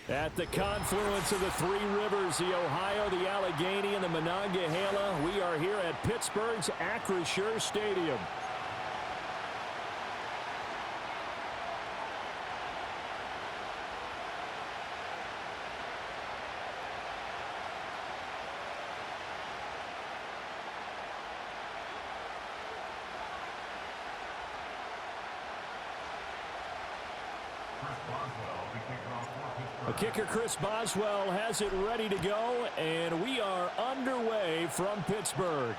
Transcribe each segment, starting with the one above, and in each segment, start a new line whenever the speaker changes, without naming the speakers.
At the confluence of the three rivers, the Ohio, the Allegheny, and the Monongahela, we are here at Pittsburgh's Acrisure Stadium. The kicker, Chris Boswell, has it ready to go, and we are underway from Pittsburgh.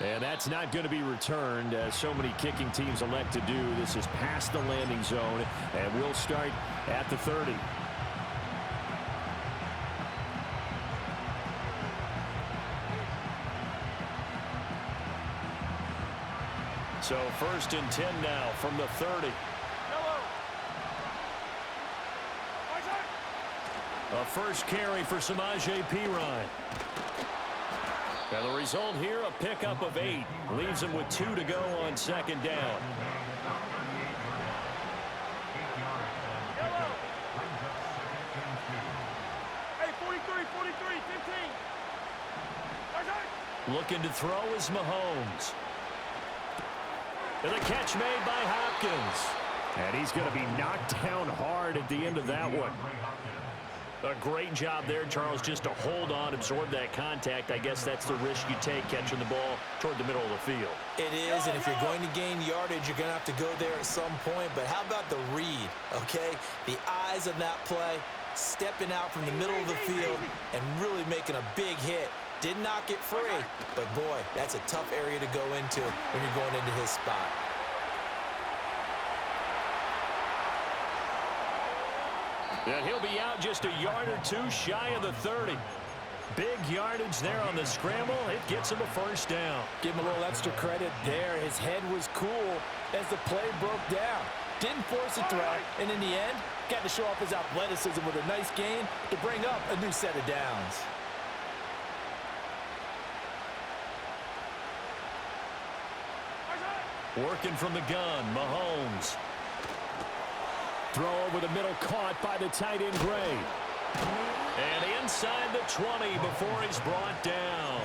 And that's not going to be returned, as so many kicking teams elect to do. This is past the landing zone, and we'll start at the 30. So 1st and 10 now from the 30. A first carry for Samaje Perine. And the result here, a pickup of 8. Leaves him with 2 to go on 2nd down.
Hey, 43, 15.
Looking to throw is Mahomes. And the catch made by Hopkins. And he's going to be knocked down hard at the end of that one. A great job there, Charles, just to hold on, absorb that contact. I guess that's the risk you take catching the ball toward the middle of the field.
It is, and if you're going to gain yardage, you're going to have to go there at some point. But how about the read, okay? The eyes of that play, stepping out from the middle of the field and really making a big hit. Did not get free, but boy, that's a tough area to go into when you're going into his spot.
And he'll be out just a yard or 2 shy of the 30. Big yardage there on the scramble. It gets him a first down.
Give him a little extra credit there. His head was cool as the play broke down. Didn't force a throw, and in the end, got to show off his athleticism with a nice gain to bring up a new set of downs.
Working from the gun, Mahomes. Throw over the middle, caught by the tight end, Gray. And inside the 20 before he's brought down.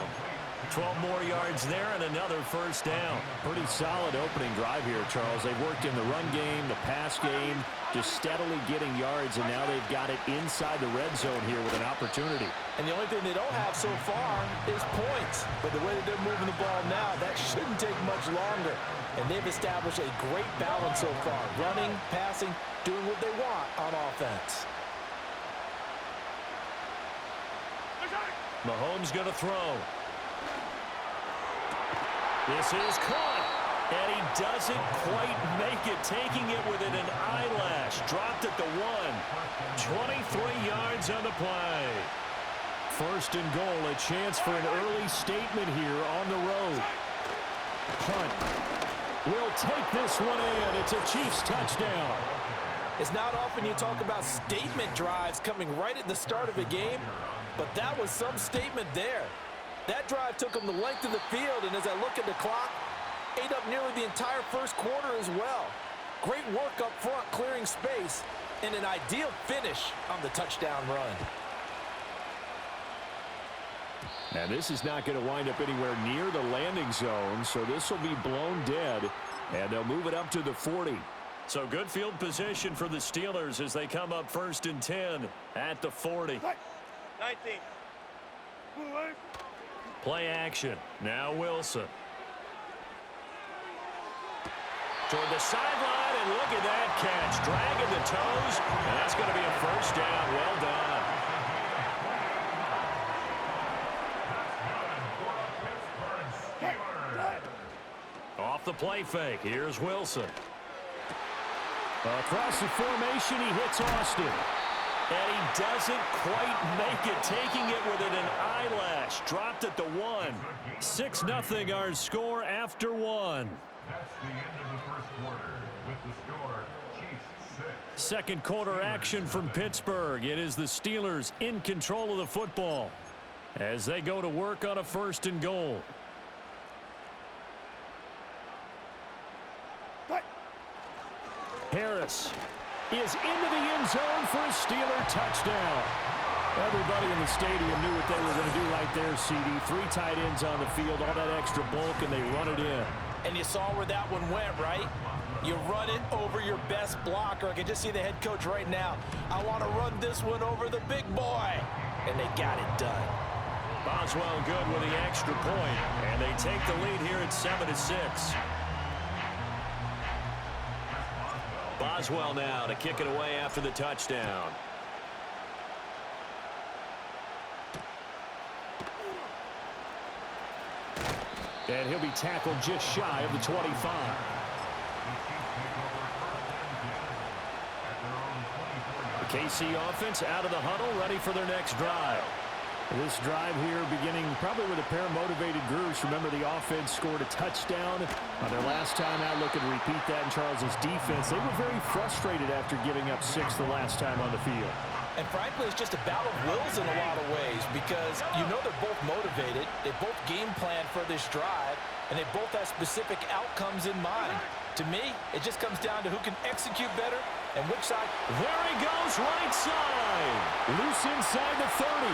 12 more yards there and another first down. Pretty solid opening drive here, Charles. They've worked in the run game, the pass game, just steadily getting yards, and now they've got it inside the red zone here with an opportunity.
And the only thing they don't have so far is points. But the way that they're moving the ball now, that shouldn't take much longer. And they've established a great balance so far. Running, passing, doing what they want on offense.
Mahomes going to throw. This is caught. And he doesn't quite make it, taking it within an eyelash. Dropped at the 1. 23 yards on the play. 1st and goal, a chance for an early statement here on the road. Punt. Will take this one in. It's a Chiefs touchdown.
It's not often you talk about statement drives coming right at the start of a game, but that was some statement there. That drive took them the length of the field, and as I look at the clock, ate up nearly the entire first quarter as well. Great work up front, clearing space, and an ideal finish on the touchdown run.
Now, this is not going to wind up anywhere near the landing zone, so this will be blown dead, and they'll move it up to the 40. So good field position for the Steelers as they come up 1st and 10 at the 40.
19.
Play action. Now Wilson. Toward the sideline, and look at that catch. Dragging the toes, and that's going to be a first down. Well done. Off the play fake. Here's Wilson. Across the formation, he hits Austin. And he doesn't quite make it, taking it within an eyelash. Dropped at the 1. 6-0 our score after 1.
That's the end of the first quarter with the score Chiefs 6.
Second quarter action from Pittsburgh. It is the Steelers in control of the football as they go to work on a 1st and goal. Harris is into the end zone for a Steeler touchdown. Everybody in the stadium knew what they were going to do right there, CD. 3 tight ends on the field, all that extra bulk, and they run it in.
And you saw where that one went, right? You run it over your best blocker. I can just see the head coach right now. I want to run this one over the big boy. And they got it done.
Boswell good with the extra point, and they take the lead here at 7-6. Boswell now to kick it away after the touchdown. And he'll be tackled just shy of the 25. The KC offense out of the huddle, ready for their next drive. This drive here beginning probably with a pair of motivated groups. Remember, the offense scored a touchdown on their last time out. Looking to repeat that in Charles's defense. They were very frustrated after giving up 6 the last time on the field.
And frankly, it's just a battle of wills in a lot of ways because you know they're both motivated. They both game plan for this drive, and they both have specific outcomes in mind. To me, it just comes down to who can execute better and which side.
There he goes, right side. Loose inside the 30,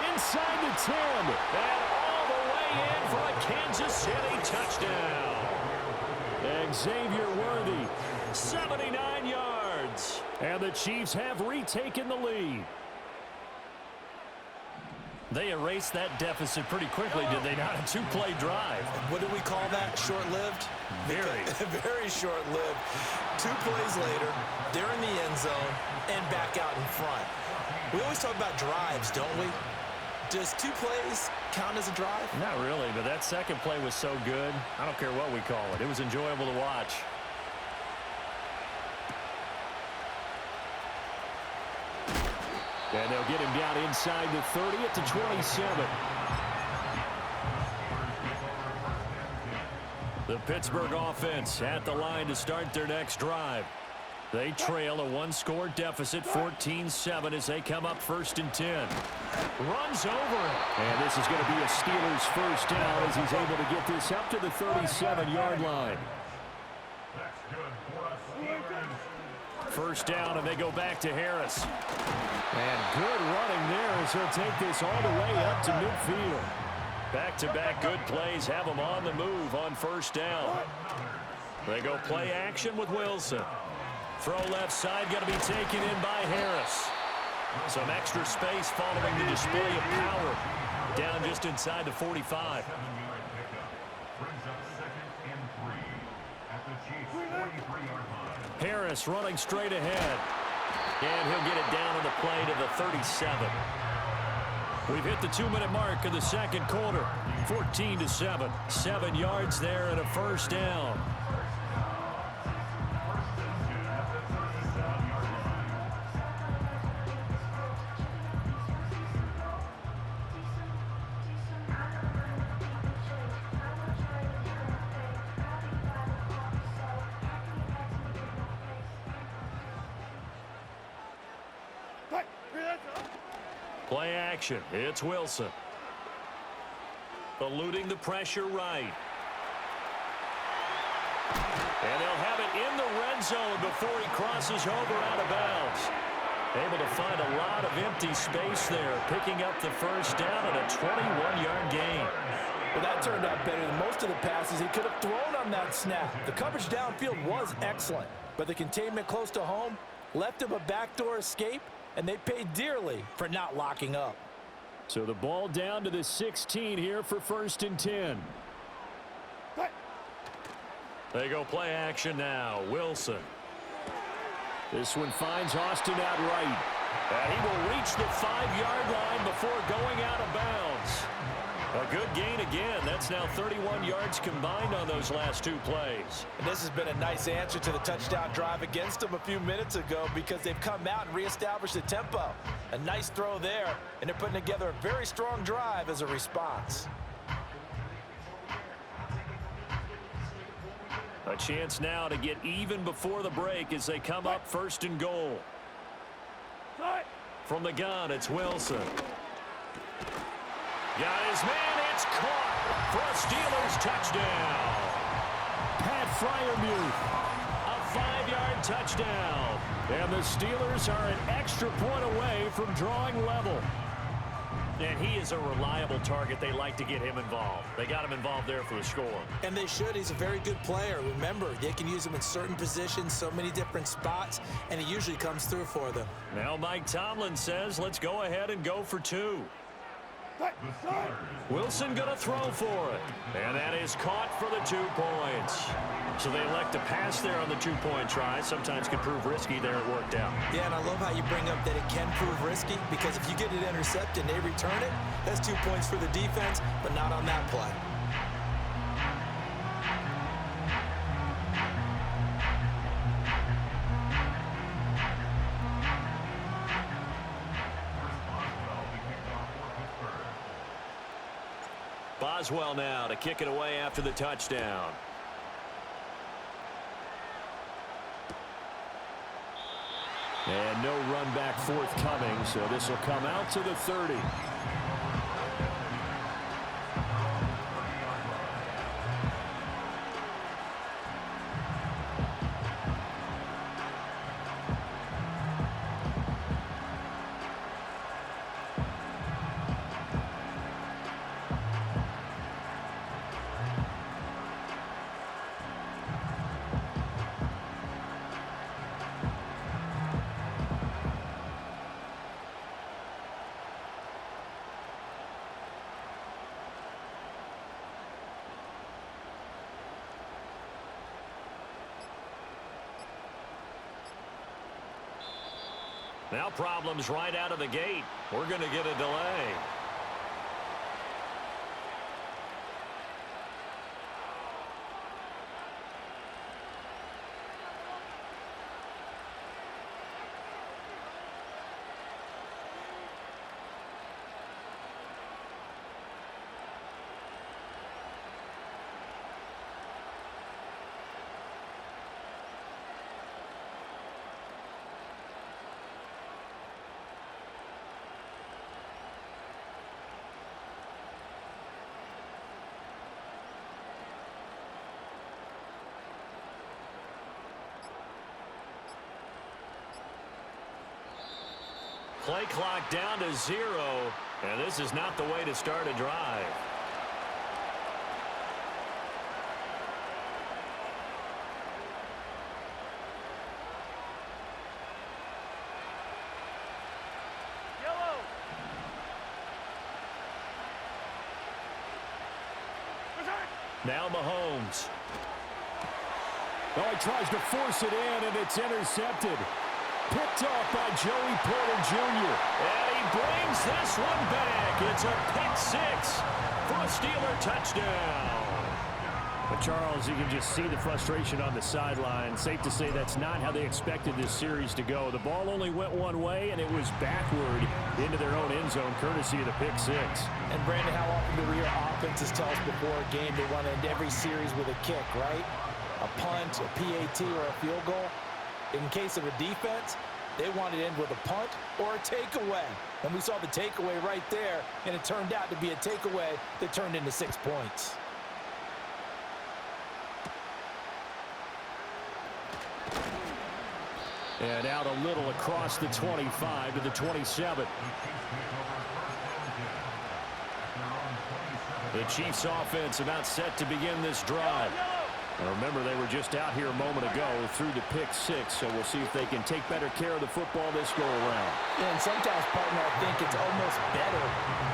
inside the 10, and all the way in for a Kansas City touchdown. Xavier Worthy, 79 yards. And the Chiefs have retaken the lead. They erased that deficit pretty quickly, did they not? A 2-play drive.
What do we call that? Short-lived?
Very.
Very short-lived. 2 plays later, they're in the end zone and back out in front. We always talk about drives, don't we? Does 2 plays count as a drive?
Not really, but that second play was so good. I don't care what we call it. It was enjoyable to watch. And they'll get him down inside the 30 at the 27. The Pittsburgh offense at the line to start their next drive. They trail a 1-score deficit, 14-7, as they come up 1st and 10. Runs over it. And this is going to be a Steelers first down as he's able to get this up to the 37-yard line. First down, and they go back to Harris. And good running there as he'll take this all the way up to midfield. Back-to-back good plays have them on the move on first down. They go play action with Wilson. Throw left side, going to be taken in by Harris. Some extra space following the display of power. Down just inside the 45. Harris running straight ahead. And he'll get it down on the play to the 37. We've hit the 2-minute mark of the second quarter. 14-7. 7 yards there and a first down. Play action. It's Wilson. Eluding the pressure right. And they'll have it in the red zone before he crosses over out of bounds. Able to find a lot of empty space there, picking up the first down and a 21-yard gain.
Well, that turned out better than most of the passes he could have thrown on that snap. The coverage downfield was excellent, but the containment close to home left him a backdoor escape, and they paid dearly for not locking up.
So the ball down to the 16 here for 1st and 10. They go play action now. Wilson. This one finds Austin out right. And he will reach the 5-yard line before going out of bounds. A good gain again. That's now 31 yards combined on those last 2 plays.
And this has been a nice answer to the touchdown drive against them a few minutes ago because they've come out and reestablished the tempo. A nice throw there, and they're putting together a very strong drive as a response.
A chance now to get even before the break as they come up 1st and goal. From the gun, it's Wilson. Got his man, it's caught for a Steelers touchdown. Pat Freiermuth, a 5-yard touchdown. And the Steelers are an extra point away from drawing level. And he is a reliable target. They like to get him involved. They got him involved there for the score.
And they should. He's a very good player. Remember, they can use him in certain positions, so many different spots, and he usually comes through for them.
Now Mike Tomlin says, let's go ahead and go for two. Wilson going to throw for it. And that is caught for the 2 points. So they elect to pass there on the 2-point try. Sometimes can prove risky. There it worked out.
Yeah, and I love how you bring up that it can prove risky, because if you get it intercepted and they return it, that's 2 points for the defense, but not on that play.
Boswell now to kick it away after the touchdown. And no run back forthcoming, so this will come out to the 30. Now problems right out of the gate. We're going to get a delay. Play clock down to 0, and this is not the way to start a drive.
Yellow.
Now Mahomes.
Oh, he tries to force it in, and it's intercepted. Picked off by Joey Porter Jr.
And he brings this one back. It's a pick 6 for a Steeler touchdown.
But Charles, you can just see the frustration on the sideline. Safe to say that's not how they expected this series to go. The ball only went one way, and it was backward into their own end zone, courtesy of the pick 6.
And Brandon, how often do real offenses tell us before a game they want to end every series with a kick, right? A punt, a PAT, or a field goal. In case of a defense, they want to end with a punt or a takeaway. And we saw the takeaway right there, and it turned out to be a takeaway that turned into 6 points.
And out a little across the 25 to the 27. The Chiefs offense about set to begin this drive. And remember, they were just out here a moment ago through the pick 6, so we'll see if they can take better care of the football this go around.
Yeah, and sometimes, partner, I think it's almost better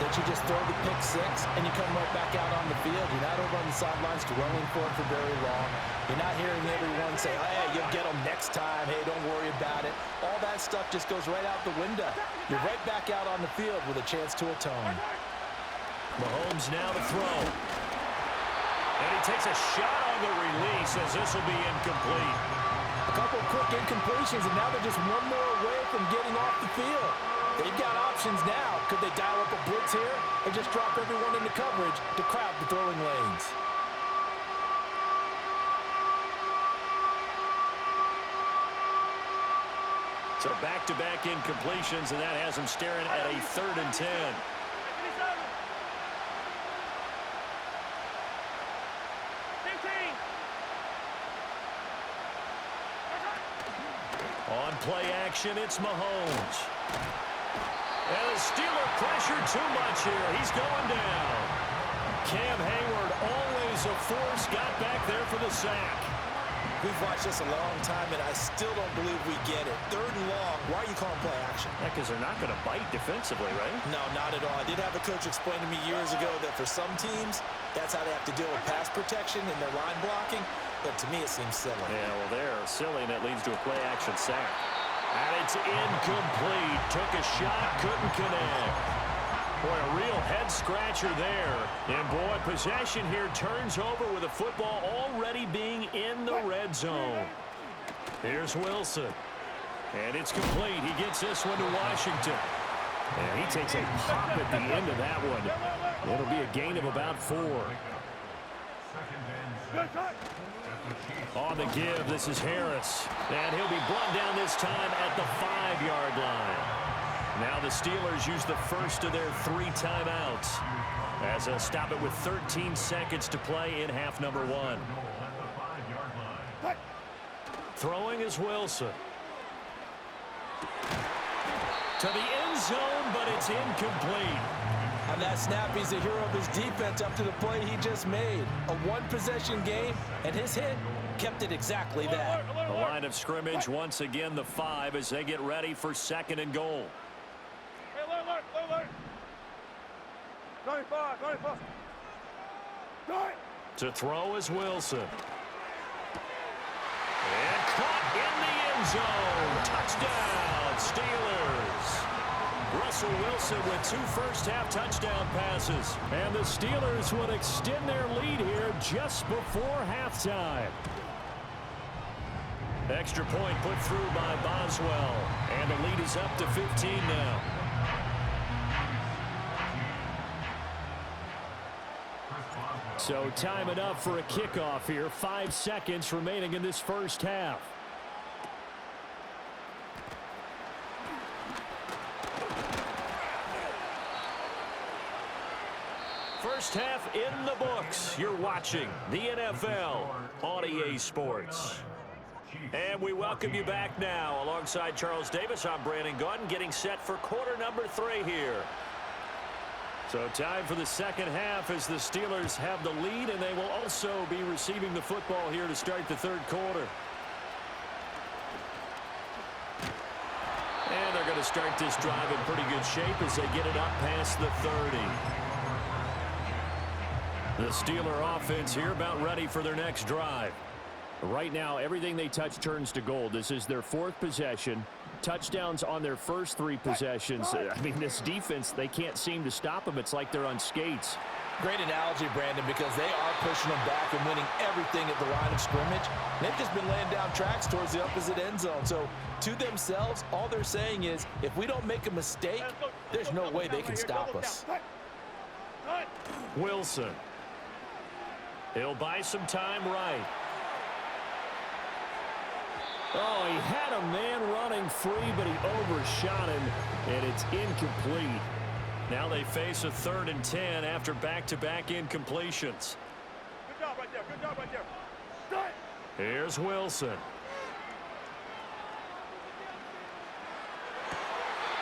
that you just throw the pick 6 and you come right back out on the field. You're not over on the sidelines dwelling for it for very long. You're not hearing everyone say, hey, you'll get them next time. Hey, don't worry about it. All that stuff just goes right out the window. You're right back out on the field with a chance to atone.
Mahomes now to throw. And he takes a shot on the release as this will be incomplete.
A couple of quick incompletions, and now they're just one more away from getting off the field. They've got options now. Could they dial up a blitz here and just drop everyone into coverage to crowd the throwing lanes?
So back-to-back incompletions, and that has them staring at a 3rd and 10. On play action, it's Mahomes. And the Steeler pressure too much here. He's going down. Cam Hayward, always a force, got back there for the sack.
We've watched this a long time, and I still don't believe we get it. 3rd and long, why are you calling play action?
Yeah, because they're not going to bite defensively, right?
No, not at all. I did have a coach explain to me years ago that for some teams, that's how they have to deal with pass protection and their line blocking. But to me, it seems silly.
Yeah, well, they're silly, and it leads to a play-action sack.
And it's incomplete. Took a shot, couldn't connect. Boy, a real head-scratcher there. And, boy, possession here turns over with the football already being in the red zone. Here's Wilson. And it's complete. He gets this one to Washington.
And he takes a pop at the end of that one. It'll be a gain of about 4.
On the give, this is Harris. And he'll be brought down this time at the 5-yard line. Now the Steelers use the first of their 3 timeouts as they'll stop it with 13 seconds to play in half number 1. Throwing is Wilson. To the end zone, but it's incomplete.
On that snap, he's a hero of his defense up to the play he just made. A 1-possession game, and his hit kept it exactly that.
The line of scrimmage once again the 5 as they get ready for 2nd and goal.
95.
To throw is Wilson. And caught in the end zone. Touchdown, Steelers. Russell Wilson with 2 first-half touchdown passes. And the Steelers would extend their lead here just before halftime. Extra point put through by Boswell. And the lead is up to 15 now. So time enough for a kickoff here. 5 seconds remaining in this first half. First half in the books. You're watching the NFL on EA Sports. And we welcome you back now. Alongside Charles Davis, I'm Brandon Gaudin, getting set for quarter number 3 here. So time for the second half as the Steelers have the lead, and they will also be receiving the football here to start the 3rd quarter. And they're going to start this drive in pretty good shape as they get it up past the 30. The Steeler offense here about ready for their next drive.
Right now, everything they touch turns to gold. This is their 4th possession. Touchdowns on their first 3 possessions. I mean, this defense, they can't seem to stop them. It's like they're on skates.
Great analogy, Brandon, because they are pushing them back and winning everything at the line of scrimmage. They've just been laying down tracks towards the opposite end zone. So, to themselves, all they're saying is, if we don't make a mistake, there's no way they can stop us.
Wilson. He'll buy some time right.
Oh, he had a man running free, but he overshot him, and it's incomplete.
Now they face a 3rd and 10 after back-to-back incompletions.
Good job right there.
Here's Wilson.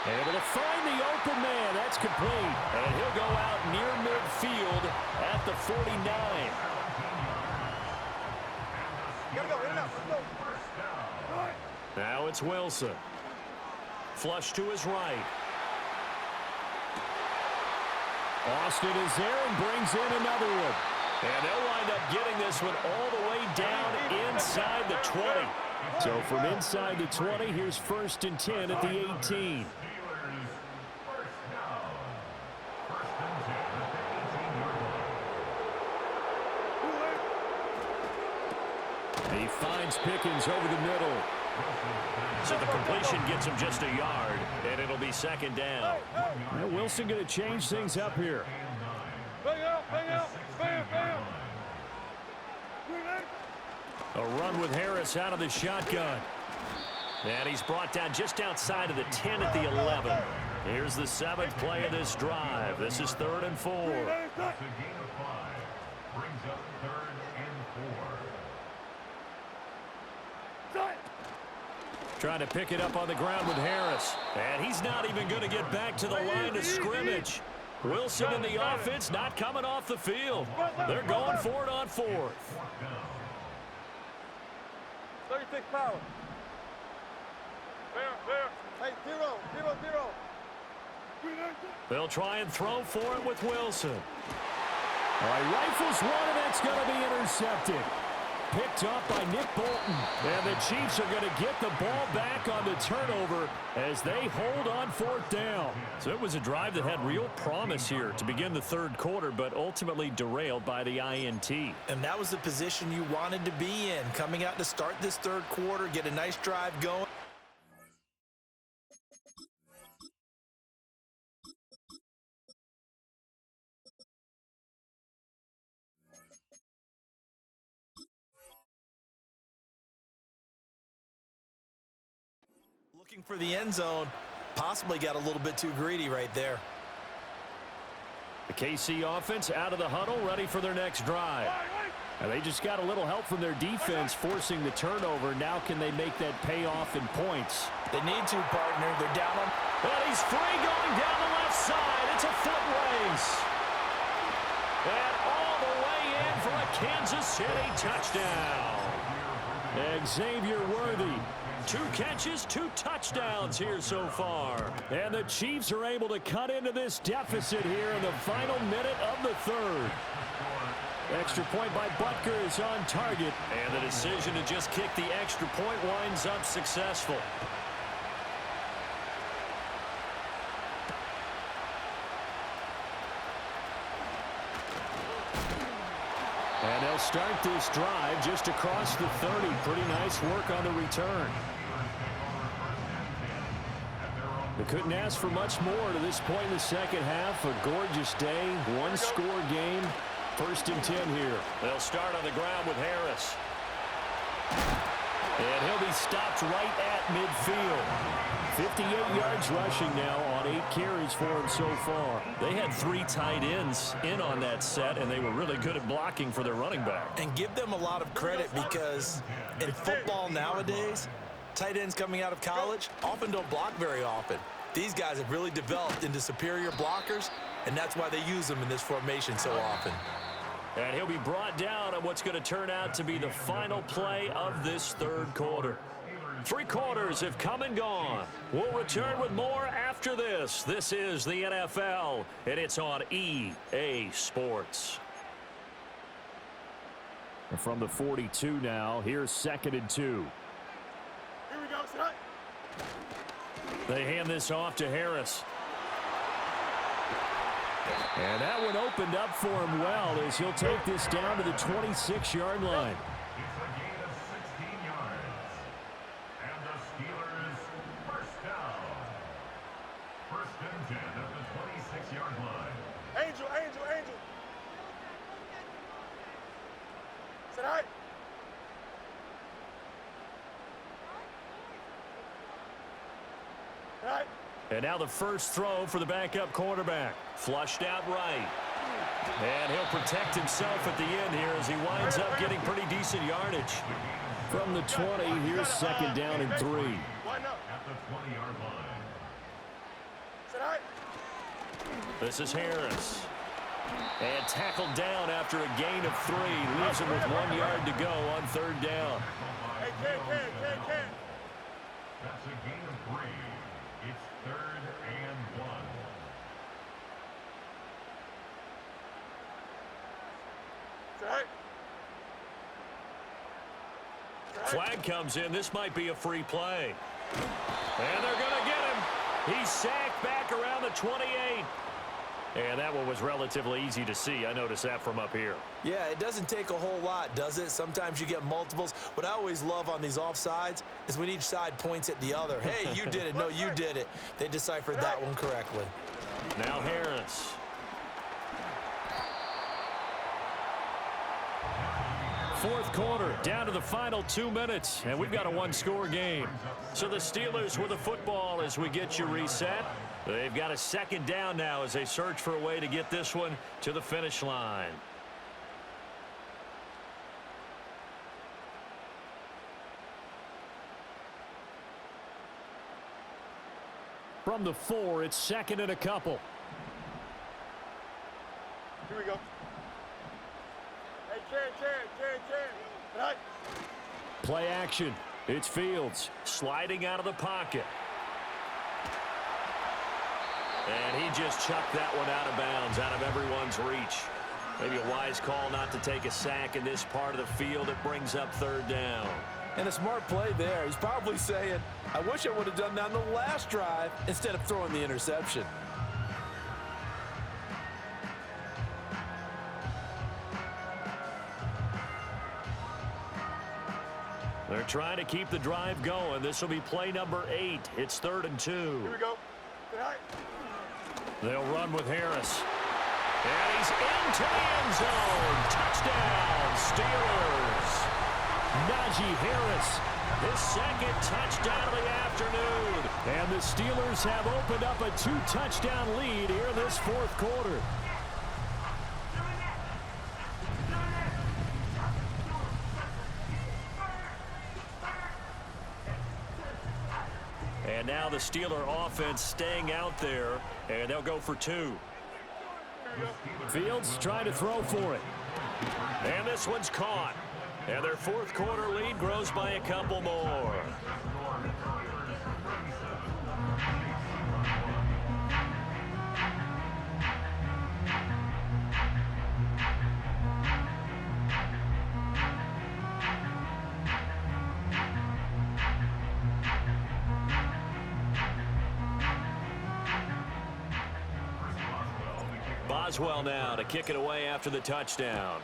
Able to find the open man. That's complete. And he'll go out near midfield at the 49. Now it's Wilson. Flush to his right.
Austin is there and brings in another one.
And they'll wind up getting this one all the way down inside the 20.
So from inside the 20, here's 1st and 10 at the 18. He finds Pickens over the middle.
So the completion gets him just a yard, and it'll be 2nd down.
Now Wilson going to change things up here.
Bang out. Bam.
A run with Harris out of the shotgun. And he's brought down just outside of the 10 at the 11. Here's the 7th play of this drive. This is 3rd and 4.
That's a gain of 5. Brings up 3rd and 4.
Trying to pick it up on the ground with Harris. And he's not even going to get back to the line of scrimmage. Wilson and the offense not coming off the field. They're going for it on fourth.
36 power. Fair. Hey, 0.
They'll try and throw for it with Wilson.
All right, rifles one, and that's going to be intercepted. Picked up by Nick Bolton. And the Chiefs are going to get the ball back on the turnover as they hold on fourth down.
So it was a drive that had real promise here to begin the third quarter, but ultimately derailed by the INT.
And that was the position you wanted to be in. Coming out to start this third quarter, get a nice drive going. Looking for the end zone, possibly got a little bit too greedy right there.
The KC offense out of the huddle, ready for their next drive.
And they just got a little help from their defense forcing the turnover. Now can they make that pay off in points?
They need to, partner. They're down on.
And he's free going down the left side. It's a foot race. And all the way in for a Kansas City touchdown. Xavier Worthy. 2 catches, 2 touchdowns here so far. And the Chiefs are able to cut into this deficit here in the final minute of the third. Extra point by Butker is on target. And the decision to just kick the extra point winds up successful. And they'll start this drive just across the 30. Pretty nice work on the return. They couldn't ask for much more to this point in the second half. A gorgeous day, 1-score game. 1st and 10 here. They'll start on the ground with Harris. And he'll be stopped right at midfield. 58 yards rushing now on 8 carries for him so far. They had 3 tight ends in on that set, and they were really good at blocking for their running back.
And give them a lot of credit because in football nowadays, tight ends coming out of college often don't block very often. These guys have really developed into superior blockers, and that's why they use them in this formation so often.
And he'll be brought down on what's going to turn out to be the final play of this third quarter. 3 quarters have come and gone. We'll return with more after this. This is the NFL, and it's on EA Sports.
And from the 42 now, here's 2nd and 2.
Here we go, son.
They hand this off to Harris. And that one opened up for him well as he'll take this down to the 26-yard line.
It's a gain of 16 yards. And the Steelers first down. 1st and 10 at the 26-yard line.
Angel. Sit high. Right.
And now the first throw for the backup quarterback. Flushed out right. And he'll protect himself at the end here as he winds up getting pretty decent yardage.
From the 20, here's 2nd down and 3.
Line up.
At the 20-yard line.
Sit high.
This is Harris. And tackled down after a gain of 3. Leaves him with 1 yard to go on 3rd down.
Hey, can.
That's a gain of 3. It's 3rd and 1.
Sit high.
Flag comes in. This might be a free play. And they're going to get him. He's sacked back around the 28. And that one was relatively easy to see. I noticed that from up here.
Yeah, it doesn't take a whole lot, does it? Sometimes you get multiples. What I always love on these offsides is when each side points at the other. Hey, you did it. No, you did it. They deciphered that one correctly.
Now Harris. Fourth quarter, down to the final 2 minutes, and we've got a 1-score game. So the Steelers with the football as we get you reset. They've got a 2nd down now as they search for a way to get this one to the finish line. From the 4, it's 2nd and a couple.
Here we go. Hey, Ken. Right.
Play action. It's Fields sliding out of the pocket. And he just chucked that one out of bounds, out of everyone's reach. Maybe a wise call not to take a sack in this part of the field. It brings up 3rd down.
And a smart play there. He's probably saying, I wish I would have done that on the last drive instead of throwing the interception.
They're trying to keep the drive going. This will be play number 8. It's 3rd and 2.
Here we go. Right.
They'll run with Harris. And he's into the end zone. Touchdown, Steelers. Najee Harris, his 2nd touchdown of the afternoon. And the Steelers have opened up a 2-touchdown lead here in this 4th quarter. And now the Steeler offense staying out there, and they'll go for 2. Fields trying to throw for it. And this one's caught. And their 4th quarter lead grows by a couple more. Boswell now to kick it away after the touchdown.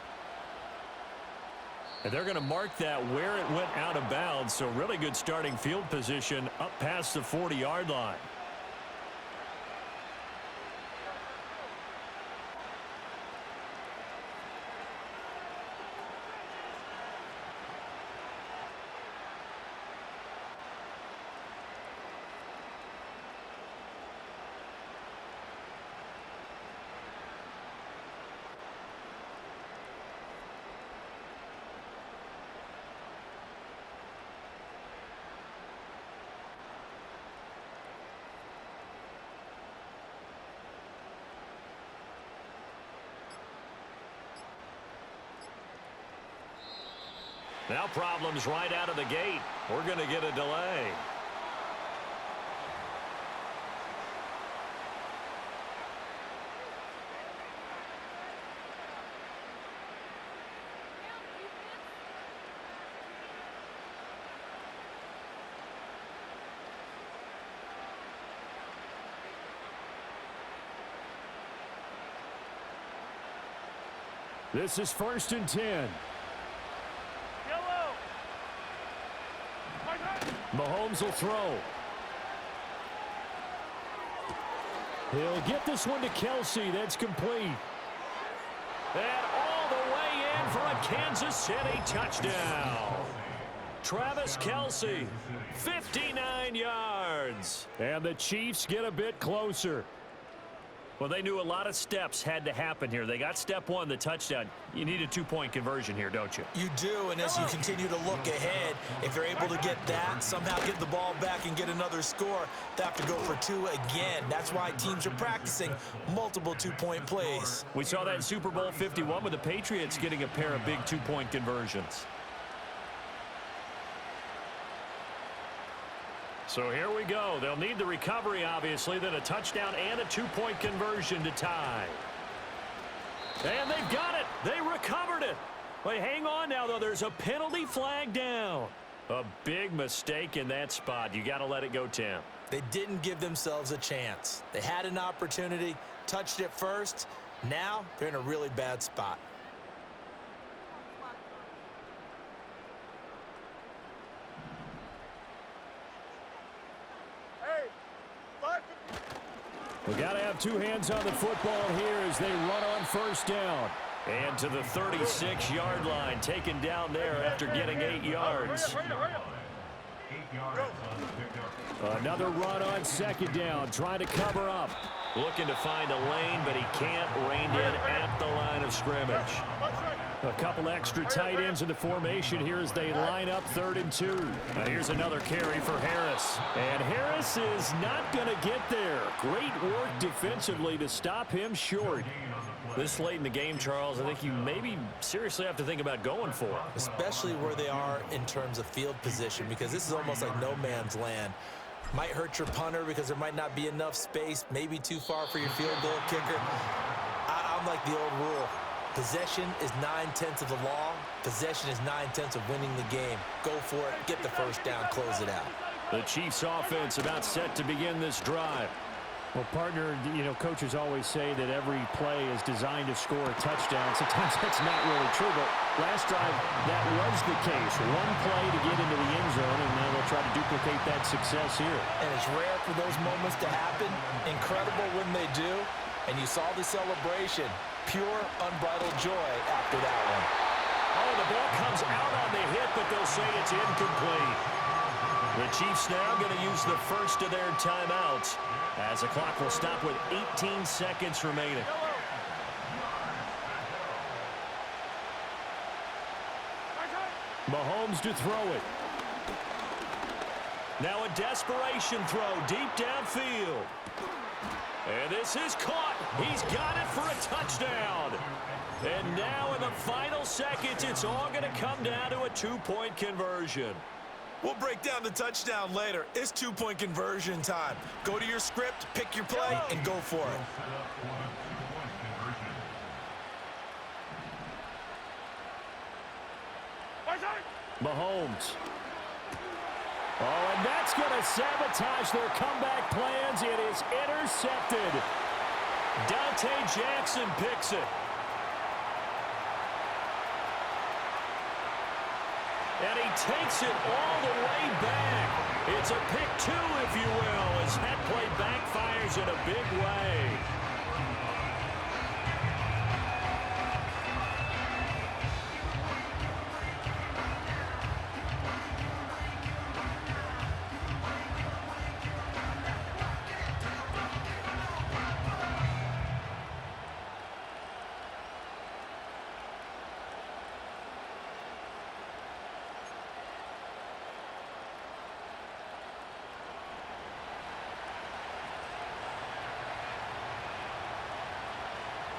And they're going to mark that where it went out of bounds, so really good starting field position up past the 40-yard line. Now problems right out of the gate. We're going to get a delay. This is 1st and 10. Mahomes will throw. He'll get this one to Kelsey. That's complete. And all the way in for a Kansas City touchdown. Travis Kelsey, 59 yards. And the Chiefs get a bit closer. Well, they knew a lot of steps had to happen here. They got step 1, the touchdown. You need a 2-point conversion here, don't you?
You do, and as you continue to look ahead, if you're able to get that, somehow get the ball back and get another score, they have to go for 2 again. That's why teams are practicing multiple 2-point plays.
We saw that in Super Bowl 51 with the Patriots getting a pair of big 2-point conversions. So here we go. They'll need the recovery, obviously, then a touchdown and a 2-point conversion to tie. And they've got it. They recovered it. Wait, hang on now, though. There's a penalty flag down. A big mistake in that spot. You got to let it go, Tim.
They didn't give themselves a chance. They had an opportunity, touched it first. Now they're in a really bad spot.
We got to have 2 hands on the football here as they run on 1st down. And to the 36-yard line, taken down there after getting 8 yards. Another run on 2nd down, trying to cover up. Looking to find a lane, but he can't. Reined in at the line of scrimmage.
A couple extra tight ends in the formation here as they line up 3rd and 2. Now here's another carry for Harris. And Harris is not going to get there. Great work defensively to stop him short.
This late in the game, Charles, I think you maybe seriously have to think about going for it.
Especially where they are in terms of field position, because this is almost like no man's land. Might hurt your punter because there might not be enough space, maybe too far for your field goal kicker. I'm like the old rule. Possession is 9/10 of the law. Possession is 9/10 of winning the game. Go for it, get the first down, close it out.
The Chiefs offense about set to begin this drive.
Well, partner, you know, coaches always say that every play is designed to score a touchdown. Sometimes that's not really true, but last drive, that was the case. One play to get into the end zone, and then they'll try to duplicate that success here.
And it's rare for those moments to happen. Incredible when they do. And you saw the celebration. Pure, unbridled joy after that one.
Oh, the ball comes out on the hit, but they'll say it's incomplete. The Chiefs now going to use the first of their timeouts as the clock will stop with 18 seconds remaining.
Mahomes to throw it.
Now a desperation throw deep downfield. And this is caught. He's got it for a touchdown. And now in the final seconds, it's all going to come down to a 2-point conversion.
We'll break down the touchdown later. It's 2-point conversion time. Go to your script, pick your play, and go for it.
Mahomes. Oh, and that's going to sabotage their comeback plans. It is intercepted.
Dante Jackson picks it. And he takes it all the way back. It's a pick 2, if you will, as that play backfires in a big way.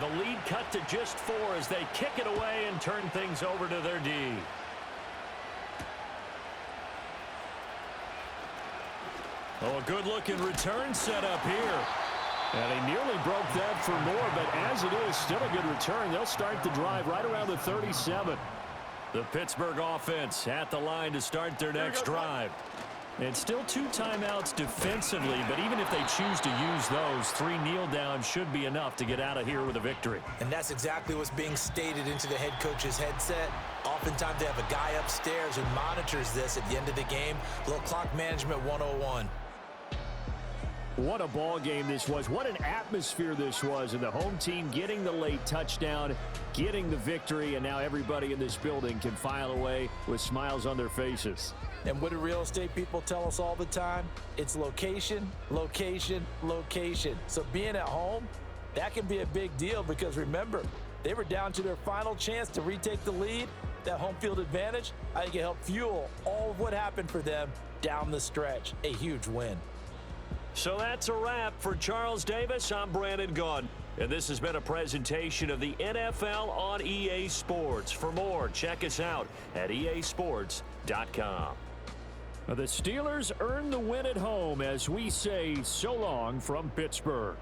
The lead cut to just 4 as they kick it away and turn things over to their D. Oh, a good-looking return set up here.
And he nearly broke that for more, but as it is, still a good return. They'll start the drive right around the 37.
The Pittsburgh offense at the line to start their next drive.
And still 2 timeouts defensively, but even if they choose to use those, 3 kneel downs should be enough to get out of here with a victory.
And that's exactly what's being stated into the head coach's headset. Oftentimes they have a guy upstairs who monitors this at the end of the game. A little clock management 101.
What a ball game this was. What an atmosphere this was. And the home team getting the late touchdown, getting the victory, and now everybody in this building can file away with smiles on their faces.
And what do real estate people tell us all the time? It's location, location, location. So being at home, that can be a big deal because remember, they were down to their final chance to retake the lead. That home field advantage, I think it helped fuel all of what happened for them down the stretch. A huge win.
So that's a wrap for Charles Davis. I'm Brandon Gaudin. And this has been a presentation of the NFL on EA Sports. For more, check us out at easports.com.
The Steelers earn the win at home as we say so long from Pittsburgh.